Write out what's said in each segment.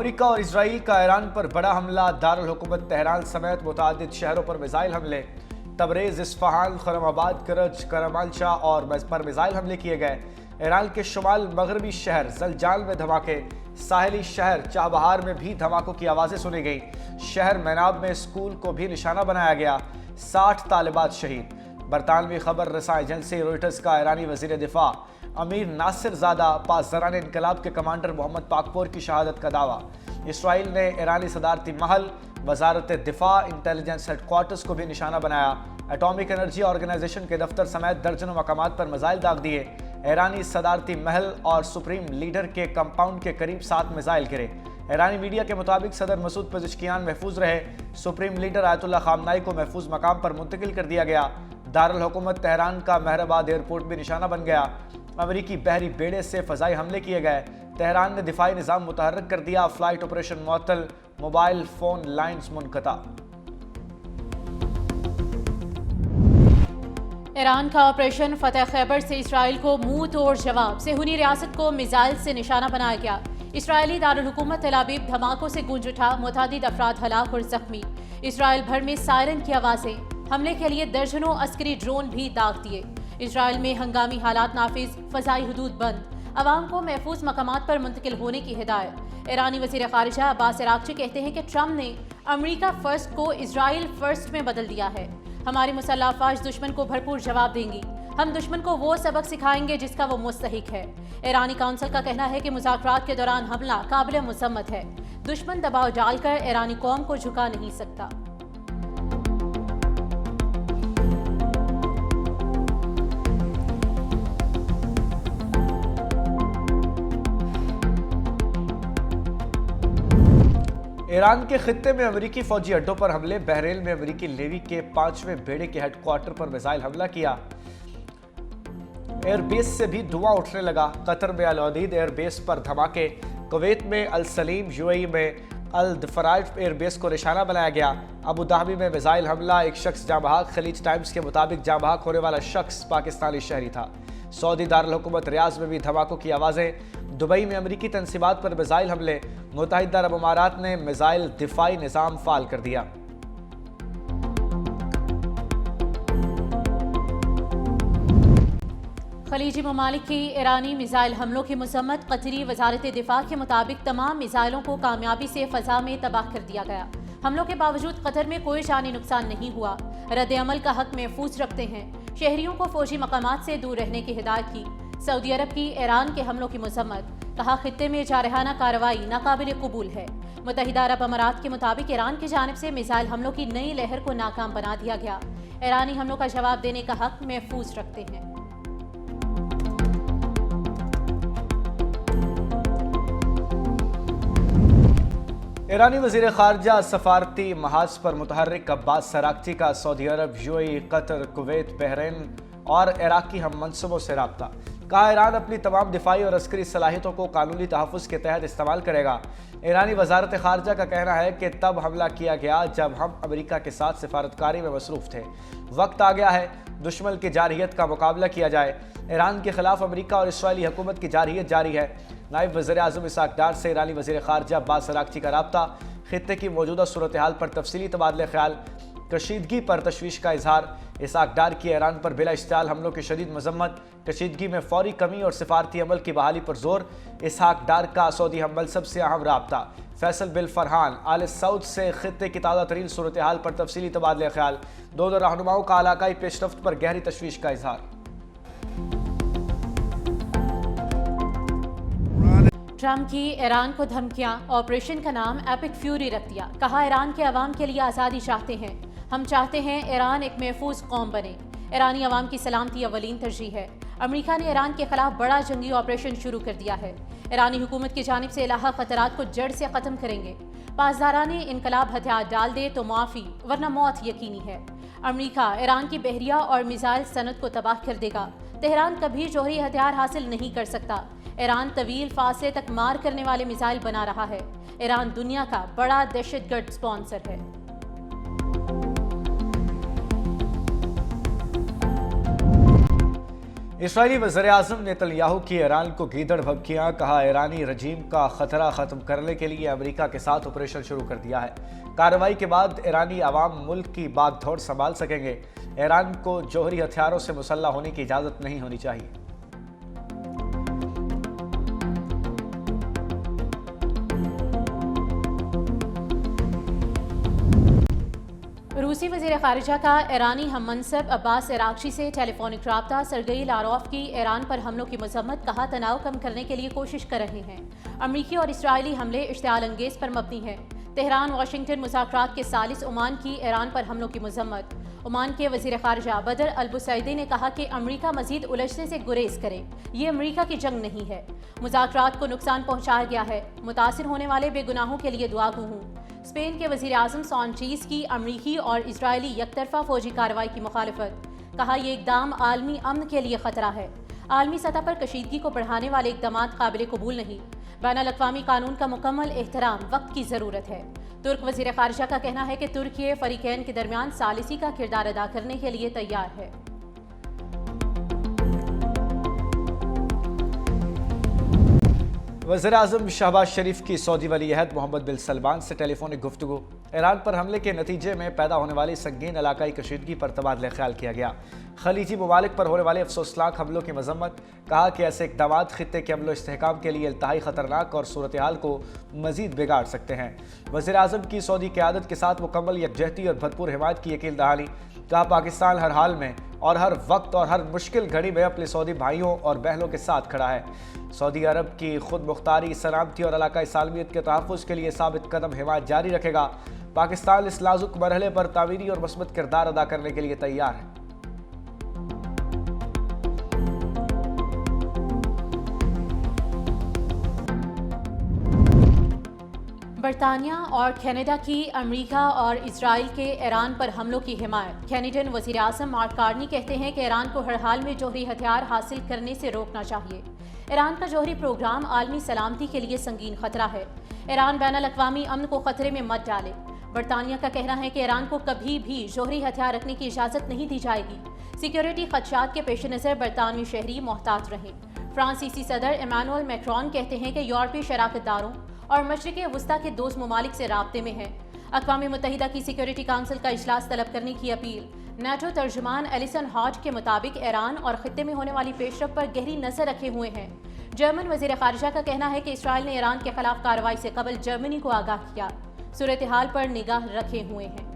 امریکہ اور اسرائیل کا ایران پر بڑا حملہ، دارالحکومت تہران سمیت متعدد شہروں پر میزائل حملے۔ تبریز، اصفہان، خرم آباد، کرج، کرمانشاہ اور پر میزائل حملے کیے گئے۔ ایران کے شمال مغربی شہر زنجان میں دھماکے، ساحلی شہر چابہار میں بھی دھماکوں کی آوازیں سنی گئیں۔ شہر میناب میں اسکول کو بھی نشانہ بنایا گیا، 60 طالبات شہید۔ برطانوی خبر رساں ایجنسی روئٹرز کا ایرانی وزیر دفاع امیر ناصر زادہ پاسداران انقلاب کے کمانڈر محمد پاکپور کی شہادت کا دعویٰ۔ اسرائیل نے ایرانی صدارتی محل، وزارت دفاع، انٹیلیجنس ہیڈ کوارٹرز کو بھی نشانہ بنایا۔ ایٹامک انرجی آرگنائزیشن کے دفتر سمیت درجنوں مقامات پر میزائل داغ دیے۔ ایرانی صدارتی محل اور سپریم لیڈر کے کمپاؤنڈ کے قریب 7 میزائل گرے۔ ایرانی میڈیا کے مطابق صدر مسعود پزشکیان محفوظ رہے۔ سپریم لیڈر آیت اللہ خامنائی کو محفوظ مقام پر منتقل کر دیا گیا۔ دارالحکومت تہران کا مہرآباد ایئرپورٹ بھی نشانہ بن گیا۔ امریکی بحری بیڑے سے فضائی حملے کیے گئے۔ تہران نے دفاعی نظام متحرک کر دیا، فلائٹ آپریشن معطل، موبائل فون لائنز منقطع۔ ایران کا آپریشن فتح خیبر سے اسرائیل کو منہ توڑ جواب، صہیونی ریاست کو میزائل سے نشانہ بنایا گیا۔ اسرائیلی دارالحکومت تل ابیب دھماکوں سے گونج اٹھا، متعدد افراد ہلاک اور زخمی۔ اسرائیل بھر میں سائرن کی آوازیں، حملے کے لیے درجنوں عسکری ڈرون بھی داغ دیے۔ اسرائیل میں ہنگامی حالات نافذ، فضائی حدود بند، عوام کو محفوظ مقامات پر منتقل ہونے کی ہدایت۔ ایرانی وزیر خارجہ عباس عراقچی کہتے ہیں کہ ٹرمپ نے امریکہ فرسٹ کو اسرائیل فرسٹ میں بدل دیا ہے۔ ہماری مسلح افواج دشمن کو بھرپور جواب دیں گی، ہم دشمن کو وہ سبق سکھائیں گے جس کا وہ مستحق ہے۔ ایرانی کونسل کا کہنا ہے کہ مذاکرات کے دوران حملہ قابل مذمت ہے، دشمن دباؤ ڈال کر ایرانی قوم کو جھکا نہیں سکتا۔ ایران کے خطے میں امریکی فوجی اڈوں پر حملے، بحرین میں امریکی نیوی کے 5ویں بیڑے کے ہیڈ کوارٹر پر میزائل حملہ کیا۔ ایئر بیس سے بھی دھواں اٹھنے لگا، قطر میں العدید ایئر بیس پر دھماکے، کویت میں السلیم، UAE میں الدفرائٹ ایئر بیس کو نشانہ بنایا گیا۔ ابوظہبی میں میزائل حملہ، ایک شخص جاں بحق، خلیج ٹائمز کے مطابق جاں بحق ہونے والا شخص پاکستانی شہری تھا۔ سعودی دارالحکومت ریاض میں بھی دھماکوں کی آوازیں، دبئی میں امریکی تنصیبات پر میزائل حملے، متحدہ عرب امارات نے میزائل دفاعی نظام فعال کر دیا۔ خلیجی ممالک کی ایرانی میزائل حملوں کی مذمت، قطری وزارت دفاع کے مطابق تمام میزائلوں کو کامیابی سے فضا میں تباہ کر دیا گیا۔ حملوں کے باوجود قطر میں کوئی جانی نقصان نہیں ہوا، رد عمل کا حق محفوظ رکھتے ہیں، شہریوں کو فوجی مقامات سے دور رہنے کی ہدایت کی۔ سعودی عرب کی ایران کے حملوں کی مذمت، کہا خطے میں جارحانہ کارروائی ناقابل قبول ہے۔ متحدہ عرب امارات کے مطابق ایران کی جانب سے میزائل حملوں کی نئی لہر کو ناکام بنا دیا گیا، ایرانی حملوں کا جواب دینے کا حق محفوظ رکھتے ہیں۔ ایرانی وزیر خارجہ سفارتی محاذ پر متحرک عباس عراقچی کا سعودی عرب، UAE، قطر، کویت، بحرین اور عراق کی ہم منصبوں سے رابطہ، کہا ایران اپنی تمام دفاعی اور عسکری صلاحیتوں کو قانونی تحفظ کے تحت استعمال کرے گا۔ ایرانی وزارت خارجہ کا کہنا ہے کہ تب حملہ کیا گیا جب ہم امریکہ کے ساتھ سفارتکاری میں مصروف تھے، وقت آ گیا ہے دشمن کی جارحیت کا مقابلہ کیا جائے۔ ایران کے خلاف امریکہ اور اسرائیلی حکومت کی جارحیت جاری ہے۔ نائب وزیر اعظم اسحاق ڈار سے ایرانی وزیر خارجہ عباس عراقچی کا رابطہ، خطے کی موجودہ صورتحال پر تفصیلی تبادلہ خیال، کشیدگی پر تشویش کا اظہار۔ اسحاق ڈار کی ایران پر بلا اشتعال حملوں کی شدید مذمت، کشیدگی میں فوری کمی اور سفارتی عمل کی بحالی پر زور۔ اسحاق ڈار کا سعودی ہم منصب سے اہم رابطہ، فیصل بن فرحان آل سعود سے خطے کی تازہ ترین صورتحال پر تفصیلی تبادلہ خیال، دونوں رہنماؤں کا علاقائی پیش رفت پر گہری تشویش کا اظہار۔ ٹرمپ کی ایران کو دھمکیاں، آپریشن کا نام ایپک فیوری رکھ دیا، کہا ایران کے عوام کے لیے آزادی چاہتے ہیں، ہم چاہتے ہیں ایران ایک محفوظ قوم بنے، ایرانی عوام کی سلامتی اولین ترجیح ہے۔ امریکہ نے ایران کے خلاف بڑا جنگی آپریشن شروع کر دیا ہے، ایرانی حکومت کی جانب سے الحاق خطرات کو جڑ سے ختم کریں گے، پاسداران انقلاب ہتھیار ڈال دے تو معافی ورنہ موت یقینی ہے۔ امریکہ ایران کی بحریہ اور میزائل صنعت کو تباہ کر دے گا، تہران کبھی جوہری ہتھیار حاصل نہیں کر سکتا، ایران طویل فاصلے تک مار کرنے والے میزائل بنا رہا ہے، ایران دنیا کا بڑا دہشت گرد اسپانسر ہے۔ इसराइली वज़ीर-ए-आज़म नेतन्याहू की ईरान को गीदड़ भभकियां, कहा ईरानी रजीम का खतरा खत्म करने के लिए अमेरिका के साथ ऑपरेशन शुरू कर दिया है। कार्रवाई के बाद ईरानी आवाम मुल्क की बागडोर संभाल सकेंगे। ईरान को जौहरी हथियारों से मुसल्लह होने की इजाज़त नहीं होनी चाहिए। रूसी वज़ीर ख़ारिजा का ईरानी हम मनसब अब्बास अराग़ची से टेलीफोनिक राब्ता। सरगई लारोफ की ईरान पर हमलों की मज़म्मत, कहा तनाव कम करने के लिए कोशिश कर रहे हैं। अमरीकी और इसराइली हमले इश्तिआल अंगेज़ पर मबनी हैं। तेहरान वाशिंगटन मुज़ाकरात के सालिस ओमान की ईरान पर हमलों की मज़म्मत। ओमान के वज़ीर ख़ारिजा बदर अल-बुसैदी ने कहा कि अमरीका मज़ीद उलझने से गुरेज करे, ये अमरीका की जंग नहीं है। मुज़ाकरात को नुकसान पहुँचाया गया है, मुतासिर होने वाले बेगुनाहों के लिए दुआ गो हूँ। स्पेन के वज़ीर आज़म सॉन्चीज़ की अमरीकी और इजरायली यकतरफा फौजी कार्रवाई की मुखालफत, कहा यह इक़दाम आलमी अमन के लिए ख़तरा है। आलमी सतह पर कशीदगी को बढ़ाने वाले इक़दाम काबिल कबूल नहीं। बैनुल-अक़वामी कानून का मुकम्मल एहतराम वक्त की ज़रूरत है। तुर्क वज़ीर ख़ारिजा का कहना है कि तुर्की फ़रीक़ैन के दरमियान सालिसी का किरदार अदा करने के लिए तैयार है। वज़ीर-ए-आज़म शहबाज शरीफ की सऊदी वली-ए-अहद मोहम्मद बिन सलमान से टेलीफोनिक गुफ्तगू। ईरान पर हमले के नतीजे में पैदा होने वाली संगीन इलाकाई कशीदगी पर तबादला ख्याल किया गया। खलीजी ममालिक पर होने वाले अफसोसनाक हमलों की मजम्मत, कहा कि ऐसे इक़दाम खित्ते के अमलो इस्तेहकाम के लिए इंतहाई ख़तरनाक और सूरत हाल को मज़ीद बिगाड़ सकते हैं। वज़ीर-ए-आज़म की सऊदी क़यादत के साथ मुकम्मल यकजहती और भरपूर हिमायत की यकीन दहानी, कहा पाकिस्तान हर हाल में और हर वक्त और हर मुश्किल घड़ी में अपने सऊदी भाइयों और बहनों के साथ खड़ा है। सऊदी अरब की खुद मुख्तारी, सलामती और इलाकाई सालमियत के तहफ़्फ़ुज़ के लिए साबित कदम हिमायत जारी रखेगा। पाकिस्तान इस नाजुक मरहले पर तामीरी और मस्बत किरदार अदा करने के लिए तैयार है। बरतानिया और कनाडा की अमेरिका और इजराइल के ईरान पर हमलों की हिमायत। कैनेडियन वज़ीर आज़म मार्क कार्नी कहते हैं कि ईरान को हर हाल में जौहरी हथियार हासिल करने से रोकना चाहिए। ईरान का जौहरी प्रोग्राम आलमी सलामती के लिए संगीन खतरा है। ईरान बैनुल-अक़वामी अमन को खतरे में मत डाले। बरतानिया का कहना है कि ईरान को कभी भी जौहरी हथियार रखने की इजाज़त नहीं दी जाएगी। सिक्योरिटी खदशात के पेश नज़र बरतानवी शहरी मोहतात रहें। फ्रांसीसी सदर इमानुएल मैक्रोन कहते हैं कि यूरोपीय शराकतदारों और मशरिक़ वस्ता के दोस्त ममालिक से राब्ते में है। अक़वाम मुत्तहिदा की सिक्योरिटी काउंसिल का इजलास तलब करने की अपील। नेटो तर्जुमान एलिसन हॉज के मुताबिक ईरान और खित्ते में होने वाली पेशरफ पर गहरी नज़र रखे हुए हैं। जर्मन वज़ीर ख़ारिजा का कहना है कि इसराइल ने ईरान के खिलाफ कार्रवाई से कबल जर्मनी को आगाह किया, सूरत हाल पर निगाह रखे हुए हैं।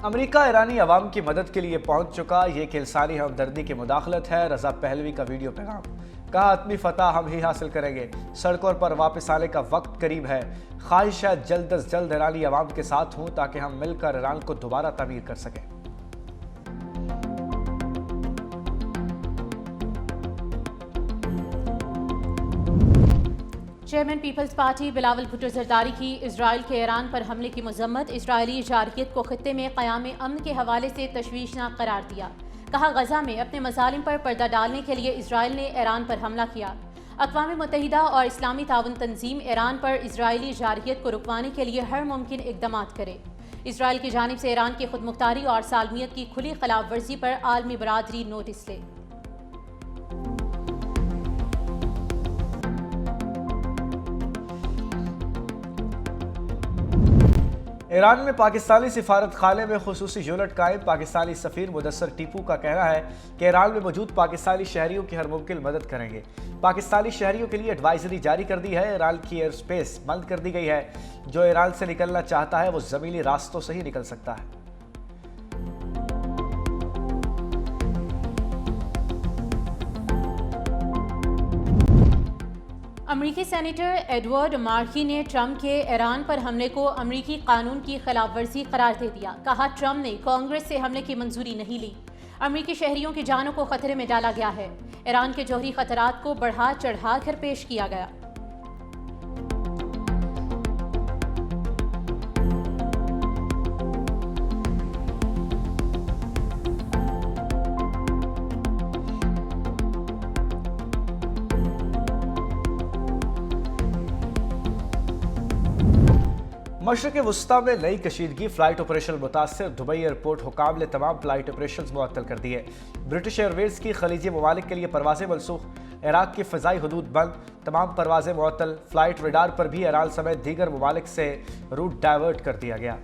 अमेरिका ईरानी अवाम की मदद के लिए पहुंच चुका, ये कि इंसानी हमदर्दी की मुदाखलत है। रजा पहलवी का वीडियो पैगाम, कहा आत्मी फतह हम ही हासिल करेंगे, सड़कों पर वापस आने का वक्त करीब है। ख्वाहिश है जल्द अज जल्द ईरानी अवाम के साथ हूँ ताकि हम मिलकर ईरान को दोबारा तामीर कर सकें। Chairman peoples party Bilawal Bhutto Zardari की इजराइल के ईरान पर हमले की मजम्मत। इजरायली जारहियत को खित्ते में क़याम अमन के हवाले से तशवीशनाक करार दिया। कहा गजा में अपने मसालिम पर पर्दा डालने के लिए इजराइल ने ईरान पर हमला किया। अक़वाम मुत्तहिदा और इस्लामी ताउन तंजीम ईरान पर इजरायली जारहियत को रुकवाने के लिए हर मुमकिन इक़दाम करे। इजराइल की जानिब से ईरान की खुद मुख्तारी और सालमियत की खुली खिलाफ वर्जी पर आलमी बरादरी नोटिस ले। ईरान में पाकिस्तानी सिफारत खाने में खुसूसी यूनिट कायम। पाकिस्तानी सफ़ीर मुदस्सर टीपू का कहना है कि ईरान में मौजूद पाकिस्तानी शहरियों की हर मुमकिन मदद करेंगे। पाकिस्तानी शहरियों के लिए एडवाइजरी जारी कर दी है। ईरान की एयर स्पेस बंद कर दी गई है। जो ईरान से निकलना चाहता है वो ज़मीनी रास्तों से ही निकल सकता है। अमरीकी सेनेटर एडवर्ड मार्की ने ट्रंप के ईरान पर हमले को अमरीकी कानून की खिलाफ वर्जी करार दे दिया। कहा ट्रंप ने कांग्रेस से हमले की मंजूरी नहीं ली। अमरीकी शहरियों की जानों को खतरे में डाला गया है। ईरान के जौहरी खतरात को बढ़ा चढ़ा कर पेश किया गया। मशरक़ वस्ता में नई कशीदगी, फ्लाइट ऑपरेशन मुतासर, दुबई एयरपोर्ट हुकाम ने तमाम फ्लाइट ऑपरेशन मुअत्तल कर दिए। ब्रिटिश एयरवेज की खलीजी ममालिक के लिए परवाजें मनसूख, इराक की फ़ज़ाई हदूद बंद, तमाम परवाजें मुअत्तल, फ्लाइट रडार पर भी ईरान समेत दीगर ममालिक से रूट डाइवर्ट कर दिया गया।